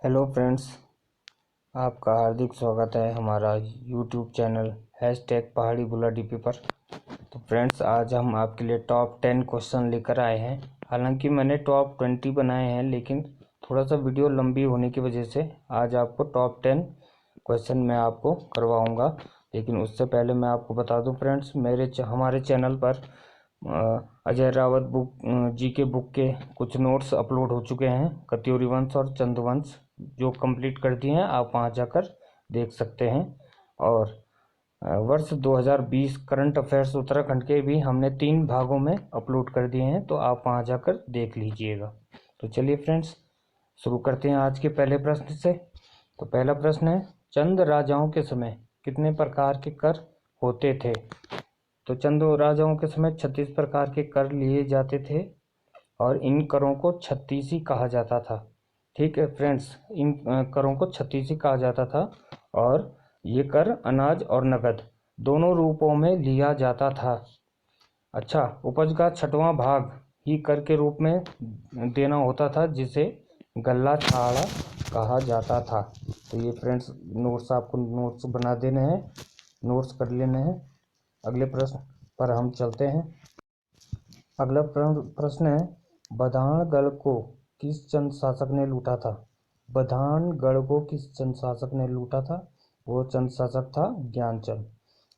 Hello friends, आपका हार्दिक स्वागत है हमारा यूट्यूब चैनल #पहाड़ी बुला डीपी पर। तो फ्रेंड्स, आज हम आपके लिए टॉप 10 क्वेश्चन लेकर आए हैं। हालांकि मैंने टॉप 20 बनाए हैं, लेकिन थोड़ा सा वीडियो लंबी होने की वजह से आज आपको टॉप 10 क्वेश्चन मैं आपको करवाऊंगा। लेकिन उससे पहले मैं आपको बता दूं फ्रेंड्स, हमारे चैनल पर Ajay Rawat book GK book के कुछ नोट्स अपलोड हो चुके हैं। कत्यूरी वंश और चंद्रवंश जो कंप्लीट कर दिए हैं, आप वहां जाकर देख सकते हैं। और वर्ष 2020 करंट अफेयर्स उत्तराखंड के भी हमने 3 भागों में अपलोड कर दिए हैं, तो आप वहां जाकर देख लीजिएगा। तो चलिए फ्रेंड्स, शुरू करते हैं आज के पहले प्रश्न से। तो पहला प्रश्न है, चंद राजाओं के समय कितने प्रकार के कर होते थे? तो चंद राजाओं के समय 36 प्रकार के कर लिए जाते थे और इन करों को छत्तीसी कहा जाता था। ठीक है फ्रेंड्स, इन करों को छत्तीसी कहा जाता था और ये कर अनाज और नगद दोनों रूपों में लिया जाता था। अच्छा, उपज का 6वां भाग ही कर के रूप में देना होता था, जिसे गल्ला छाड़ा कहा जाता था। तो ये फ्रेंड्स नोट्स आपको नोट्स बना देने हैं, नोट्स कर लेने हैं। अगले प्रश्न पर हम चलते हैं। अगला प्रश्न है, बधानगढ़ को किस चंद शासक ने लूटा था? बधानगढ़ को किस चंद शासक ने लूटा था? वो चंद शासक था ज्ञानचंद।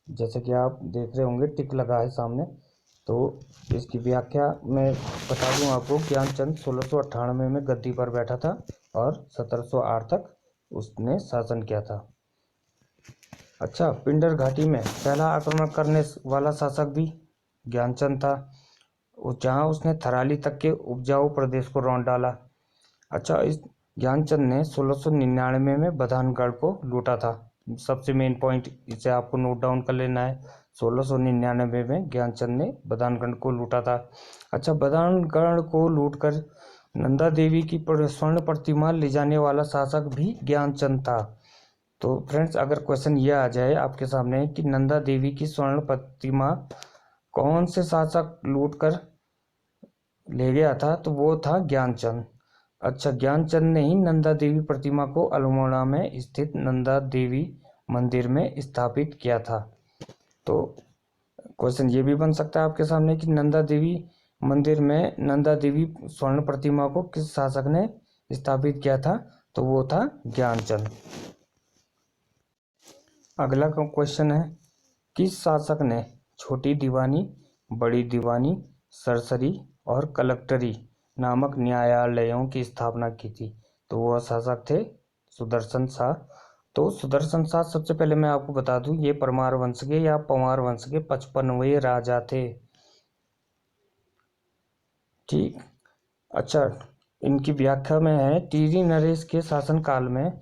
जैसे कि आप देख रहे होंगे, टिक लगा है सामने। तो इसकी व्याख्या मैं बता दूं आपको। ज्ञानचंद 1698 में गद्दी पर बैठा था और 1708 तक उसने शासन किया था। अच्छा, पिंडर घाटी में पहला आक्रमण करने वाला शासक भी ज्ञानचंद था, जहां उसने थराली तक के उपजाऊ प्रदेश को रौंद डाला। अच्छा, इस ज्ञानचंद ने 1699 में बधानगढ़ को लूटा था। सबसे मेन पॉइंट इसे आपको नोट डाउन कर लेना है। 1699 में ज्ञानचंद ने बधानगढ़ को लूटा था। अच्छा, बधानगढ़ को लूटकर नंदा देवी की स्वर्ण प्रतिमा ले जाने वाला शासक भी ज्ञानचंद था। तो फ्रेंड्स, अगर क्वेश्चन ये आ जाए आपके सामने कि नंदा देवी की स्वर्ण प्रतिमा कौन से शासक लूट कर ले गया था, तो वो था ज्ञानचंद। अच्छा, ज्ञानचंद ने ही नंदा देवी प्रतिमा को अल्मोड़ा में स्थित नंदा देवी मंदिर में स्थापित किया था। तो क्वेश्चन ये भी बन सकता है आपके सामने कि नंदा देवी मंदिर में नंदा देवी स्वर्ण प्रतिमा को किस शासक ने स्थापित किया था? तो वो था ज्ञानचंद। अगला क्वेश्चन है, किस शासक ने छोटी दीवानी, बड़ी दीवानी, सरसरी और कलेक्टरी नामक न्यायालयों की स्थापना की थी? तो वह शासक थे सुदर्शन शाह। तो सुदर्शन शाह, सबसे पहले मैं आपको बता दूं, ये परमार वंश के या पंवार वंश के 55वें राजा थे। ठीक। अच्छा, इनकी व्याख्या में है, टीरी नरेश के शासनकाल में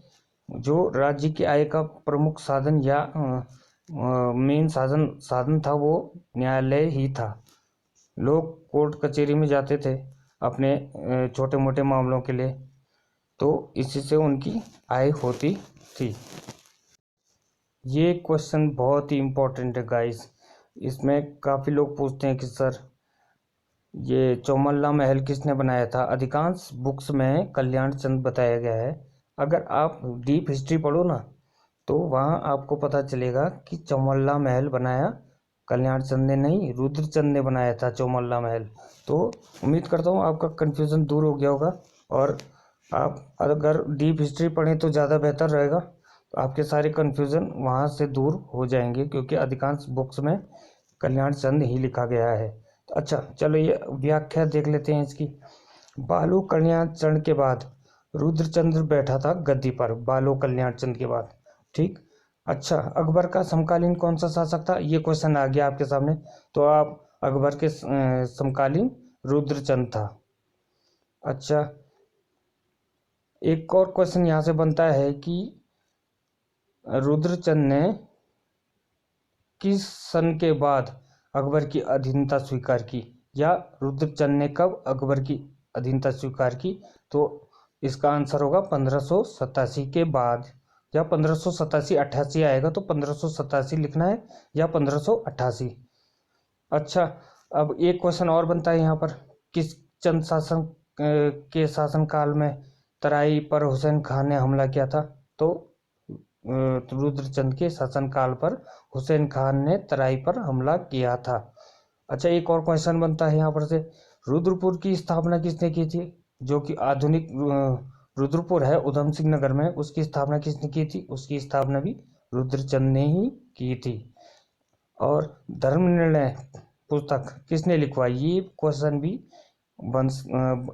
जो राज्य की आय का प्रमुख साधन या मेन साधन था, वो न्यायालय ही था। लोग कोर्ट कचहरी में जाते थे अपने छोटे मोटे मामलों के लिए, तो इसी से उनकी आय होती थी। ये क्वेश्चन बहुत ही इम्पोर्टेंट है गाइस। इसमें काफ़ी लोग पूछते हैं कि सर, ये चौमल्ला महल किसने बनाया था? अधिकांश बुक्स में कल्याण चंद बताया गया है। अगर आप डीप हिस्ट्री पढ़ो ना, तो वहाँ आपको पता चलेगा कि चौमल्ला महल बनाया कल्याण चंद ने नहीं, रुद्रचंद ने बनाया था चौमल्ला महल। तो उम्मीद करता हूँ आपका कन्फ्यूज़न दूर हो गया होगा, और आप अगर डीप हिस्ट्री पढ़ें तो ज़्यादा बेहतर रहेगा। तो आपके सारे कन्फ्यूज़न वहाँ से दूर हो जाएंगे, क्योंकि अधिकांश बुक्स में कल्याण चंद ही लिखा गया है। तो अच्छा, चलो ये व्याख्या देख लेते हैं इसकी। बालो कल्याण चंद के बाद रुद्रचंद्र बैठा था गद्दी पर, बालो कल्याण चंद के बाद। ठीक। अच्छा, अकबर का समकालीन कौन सा शासक था? ये क्वेश्चन आ गया आपके सामने, तो आप अकबर के समकालीन रुद्रचंद था। अच्छा, एक और क्वेश्चन यहाँ से बनता है कि रुद्रचंद ने किस सन के बाद अकबर की अधीनता स्वीकार की, या रुद्रचंद ने कब अकबर की अधीनता स्वीकार की? तो इसका आंसर होगा 1587 के बाद, या 1587 88 आएगा, तो 1587 लिखना है या 1588। अच्छा, अब एक क्वेश्चन और बनता है यहाँ पर, किस चंद शासन के शासन काल में तराई पर हुसैन खान ने हमला किया था? तो रुद्रचंद के शासनकाल पर हुसैन खान ने तराई पर हमला किया था। अच्छा, एक और क्वेश्चन बनता है यहाँ पर से, रुद्रपुर की स्थापना किसने की थी? जो कि आधुनिक रुद्रपुर है उधम सिंह नगर में, उसकी स्थापना किसने की थी? उसकी स्थापना भी रुद्रचंद ने ही की थी। और धर्म निर्णय पुस्तक किसने लिखवाई? ये क्वेश्चन भी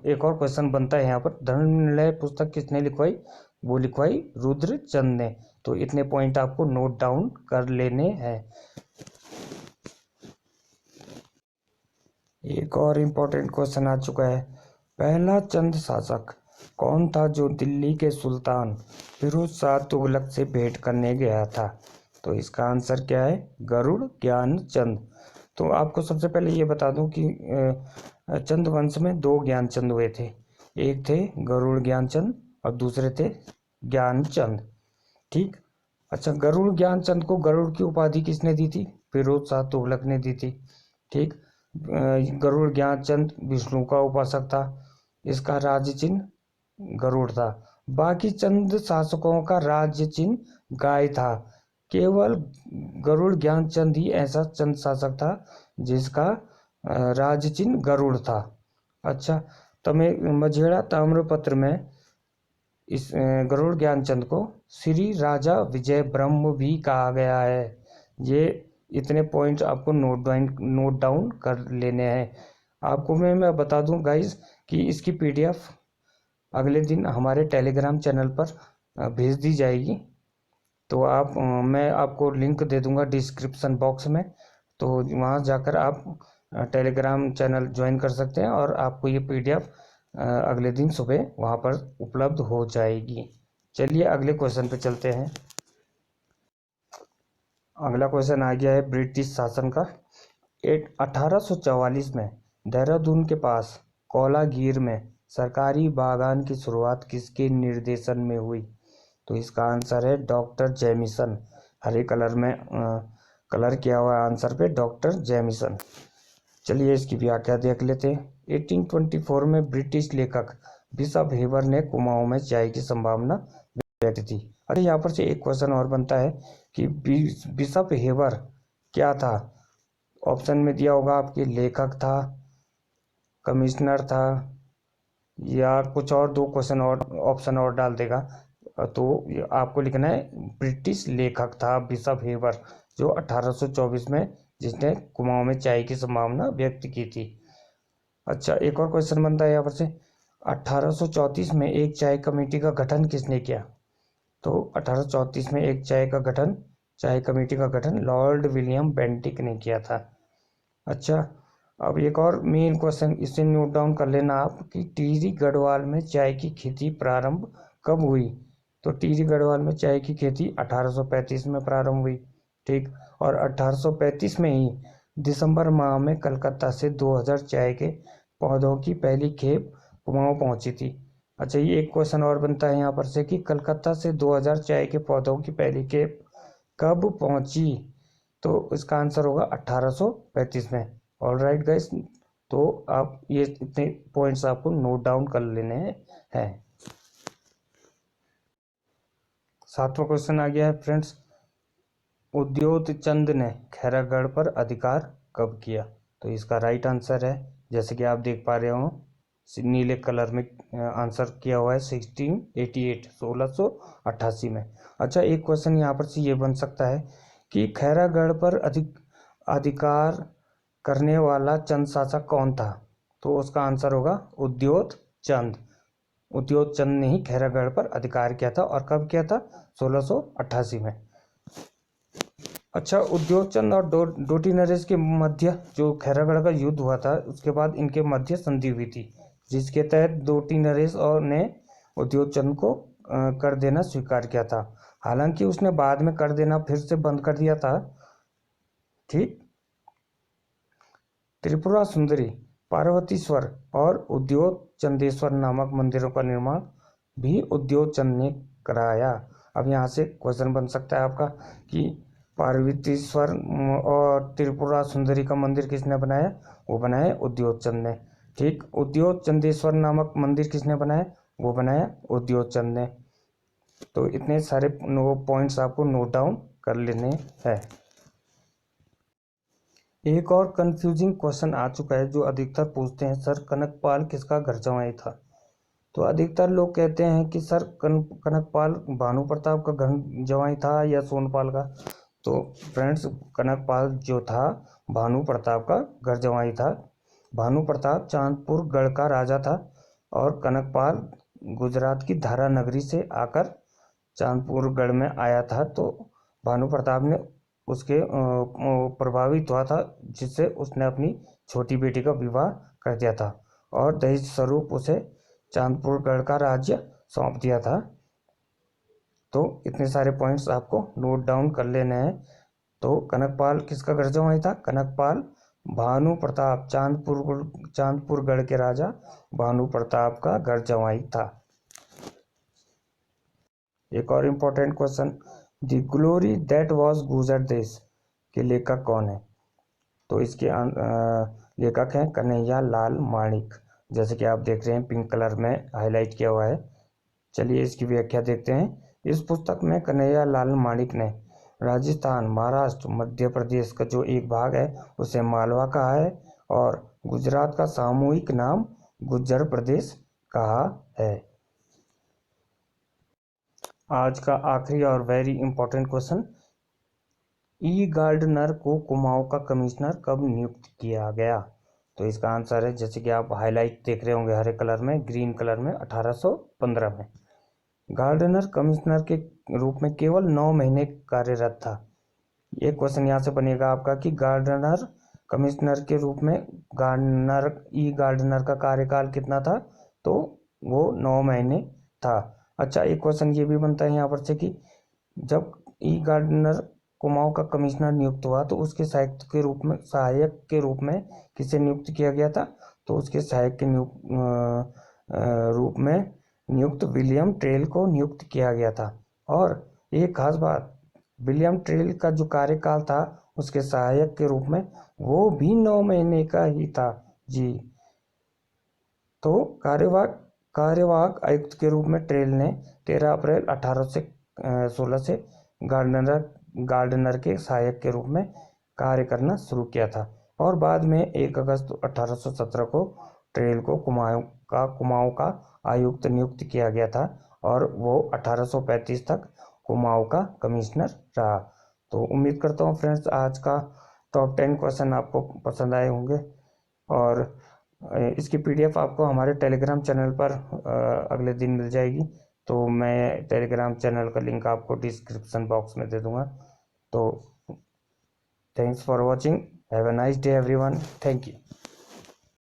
एक और क्वेश्चन बनता है यहाँ पर, धर्म निर्णय पुस्तक किसने लिखवाई? वो लिखवाई रुद्रचंद ने। तो इतने पॉइंट आपको नोट डाउन कर लेने हैं। एक और इम्पोर्टेंट क्वेश्चन आ चुका है, पहला चंद शासक कौन था जो दिल्ली के सुल्तान फिरोज शाह तुगलक से भेंट करने गया था? तो इसका आंसर क्या है? गरुड़ ज्ञानचंद। तो आपको सबसे पहले ये बता दूं कि चंद वंश में दो ज्ञानचंद हुए थे, एक थे गरुड़ ज्ञानचंद और दूसरे थे ज्ञानचंद। ठीक। अच्छा, गरुड़ ज्ञानचंद को गरुड़ की उपाधि किसने दी थी? फिरोज शाह तुगलक ने दी थी। ठीक। गरुड़ ज्ञानचंद विष्णु का उपासक था, इसका राज्य चिन्ह गरुड़ था। बाकी चंद शासकों का राज्य चिन्ह गाय था। केवल गरुड़ ज्ञानचंद ही ऐसा चंद शासक था जिसका राज्य चिन्ह गरुड़ था। अच्छा, तमें मझेड़ा ताम्रपत्र में इस गरुड़ ज्ञानचंद को श्री राजा विजय ब्रह्म भी कहा गया है। ये इतने पॉइंट्स आपको नोट डाउन कर लेने हैं। आपको मैं बता दूं गाइस कि इसकी पीडीएफ अगले दिन हमारे टेलीग्राम चैनल पर भेज दी जाएगी। तो मैं आपको लिंक दे दूंगा डिस्क्रिप्शन बॉक्स में, तो वहाँ जाकर आप टेलीग्राम चैनल ज्वाइन कर सकते हैं और आपको ये पीडीएफ अगले दिन सुबह वहाँ पर उपलब्ध हो जाएगी। चलिए अगले क्वेश्चन पे चलते हैं। अगला क्वेश्चन आ गया है ब्रिटिश शासन का। 1844 में देहरादून के पास कोलागीर में सरकारी बागान की शुरुआत किसके निर्देशन में हुई? तो इसका आंसर है डॉक्टर जेमिसन। हरे कलर में कलर किया हुआ आंसर पे डॉक्टर जेमिसन। चलिए इसकी व्याख्या देख लेते हैं। 1824 में ब्रिटिश लेखक बिशप हेबर ने कुमाऊं में चाय की संभावना व्यक्त की। अरे यहाँ पर से एक क्वेश्चन और बनता है कि बिशप हेबर क्या था? ऑप्शन में दिया होगा आपके, लेखक था, कमिश्नर था, या कुछ और दो क्वेश्चन और ऑप्शन और डाल देगा। तो आपको लिखना है ब्रिटिश लेखक था बिशप हेबर, जो 1824 में जिसने कुमाऊं में चाय की संभावना व्यक्त की थी। अच्छा, एक और क्वेश्चन बनता है यहाँ पर से, 1834 में एक चाय कमेटी का गठन किसने किया? तो 1834 में एक चाय कमेटी का गठन लॉर्ड विलियम बेंटिक ने किया था। अच्छा, अब एक और मेन क्वेश्चन, इसे नोट डाउन कर लेना आप कि टिहरी गढ़वाल में चाय की खेती प्रारंभ कब हुई? तो टिहरी गढ़वाल में चाय की खेती 1835 में प्रारंभ हुई। ठीक। और 1835 में ही दिसंबर माह में कलकत्ता से 2000 चाय के पौधों की पहली खेप कुमाऊं पहुंची थी। अच्छा, ये एक क्वेश्चन और बनता है यहाँ पर से कि कलकत्ता से 2000 चाय के पौधों की पहली खेप कब पहुंची? तो इसका आंसर होगा 1835 में। ऑलराइट गाइस, तो आप ये इतने पॉइंट्स आपको नोट डाउन कर लेने हैं। सातवां क्वेश्चन आ गया है फ्रेंड्स, उद्योत चंद ने खैरागढ़ पर अधिकार कब किया? तो इसका राइट आंसर है, जैसे कि आप देख पा रहे हो नीले कलर में आंसर किया हुआ है 1688 में। अच्छा, एक क्वेश्चन यहाँ पर से ये बन सकता है कि खैरागढ़ पर अधिकार करने वाला चंद शासक कौन था? तो उसका आंसर होगा उद्योत चंद। उद्योत चंद ने ही खैरागढ़ पर अधिकार किया था, और कब किया था? 1688 में। अच्छा, उद्योत चंद और डोटी नरेश के मध्य जो खैरागढ़ का युद्ध हुआ था, उसके बाद इनके मध्य संधि हुई थी, जिसके तहत डोटी नरेश और ने उद्योत चंद को कर देना स्वीकार किया था। हालांकि उसने बाद में कर देना फिर से बंद कर दिया था। ठीक। त्रिपुरा सुंदरी, पार्वतीश्वर और उद्योत चंदेश्वर नामक मंदिरों का निर्माण भी उद्योत चंद ने कराया। अब यहाँ से क्वेश्चन बन सकता है आपका कि पार्वतीश्वर और त्रिपुरा सुंदरी का मंदिर किसने बनाया? वो बनाया उद्योत चंद ने। ठीक। उद्योत चंदेश्वर नामक मंदिर किसने बनाया? वो बनाया उदय चंद ने। तो इतने सारे पॉइंट्स आपको नोट डाउन कर लेने हैं। एक और कंफ्यूजिंग क्वेश्चन आ चुका है जो अधिकतर पूछते हैं, सर कनकपाल किसका घर जमाई था। तो अधिकतर लोग कहते हैं कि सर कनकपाल भानु प्रताप का घर जमाई था या सोनपाल का। तो फ्रेंड्स, कनकपाल जो था भानु प्रताप का घर जमाई था। भानु प्रताप चांदपुर गढ़ का राजा था और कनकपाल गुजरात की धारा नगरी से आकर चांदपुर गढ़ में आया था। तो भानु प्रताप ने उसके प्रभावित हुआ था, जिससे उसने अपनी छोटी बेटी का विवाह कर दिया था और दहेज स्वरूप उसे चांदपुर गढ़ का राज्य सौंप दिया था। तो इतने सारे पॉइंट्स आपको नोट डाउन कर लेने हैं। तो कनकपाल किसका घर जमाई था? कनकपाल भानु प्रताप, चांदपुर गढ़ के राजा भानु प्रताप का घर जमाई था। एक और important question, the glory that was गुजर देश के लेखक कौन है? तो इसके लेखक हैं कन्हैया लाल माणिक, जैसे कि आप देख रहे हैं पिंक कलर में हाईलाइट किया हुआ है। चलिए इसकी व्याख्या देखते हैं। इस पुस्तक में कन्हैया लाल माणिक ने राजस्थान, महाराष्ट्र, मध्य प्रदेश का जो एक भाग है उसे मालवा कहा है और गुजरात का सामूहिक नाम गुज्जर प्रदेश कहा है। आज का आखिरी और वेरी इंपॉर्टेंट क्वेश्चन, ई गार्डनर को कुमाऊं का कमिश्नर कब नियुक्त किया गया? तो इसका आंसर है, जैसे कि आप हाईलाइट देख रहे होंगे हरे कलर में, ग्रीन कलर में, 1815 में। गार्डनर कमिश्नर के रूप में केवल 9 महीने कार्यरत था। एक क्वेश्चन यहाँ से बनेगा आपका कि गार्डनर कमिश्नर के रूप में गार्डनर का कार्यकाल कितना था? तो वो 9 महीने था। अच्छा, एक क्वेश्चन ये भी बनता है यहाँ पर से कि जब ई गार्डनर कुमाऊं का कमिश्नर नियुक्त हुआ तो उसके सहायक के रूप में किसे नियुक्त किया गया था? तो उसके सहायक के रूप में नियुक्त विलियम ट्रेल को नियुक्त किया गया था। और एक खास बात, विलियम ट्रेल का जो कार्यकाल था उसके सहायक के रूप में वो भी 9 महीने का ही था जी। तो कार्यवाहक आयुक्त के रूप में ट्रेल ने 13 अप्रैल 1816 से गार्डनर के सहायक के रूप में कार्य करना शुरू किया था और बाद में 1 अगस्त 1817 को ट्रेल को कुमाऊं का आयुक्त नियुक्त किया गया था और वो 1835 तक कुमाऊं का कमिश्नर रहा। तो उम्मीद करता हूँ फ्रेंड्स आज का टॉप 10 क्वेश्चन आपको पसंद आए होंगे और इसकी पीडीएफ आपको हमारे टेलीग्राम चैनल पर अगले दिन मिल जाएगी। तो मैं टेलीग्राम चैनल का लिंक आपको डिस्क्रिप्शन बॉक्स में दे दूंगा। तो thanks for watching, have a nice day everyone, thank you.